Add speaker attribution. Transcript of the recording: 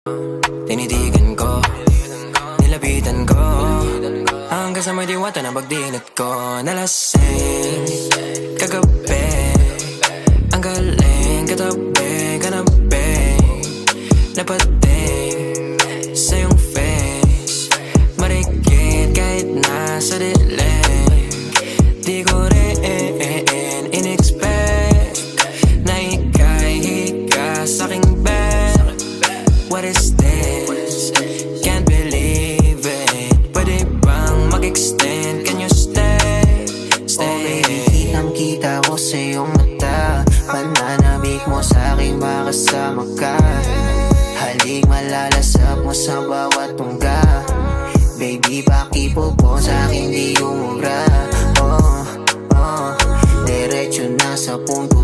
Speaker 1: Tinitigan ko, nilapitan ko, hanggang sa may diwata na pagdinat ko. Nalasing kagabi, ang galing katabi, kanabi, napating sa iyong face, marikit kahit nasa dilim. Di ko rin in-expect na ika'y hika sa'king bed. What is this? Can't believe it. Pwede bang mag-extend? Can you stay? Stay.
Speaker 2: Okay, kitang-kita ko sa iyong mata, pananabik mo sa'king makasama ka. Halik malalasap mo sa bawat tungga. Baby, pakipo po sa'kin di umubra. Diretso na sa punto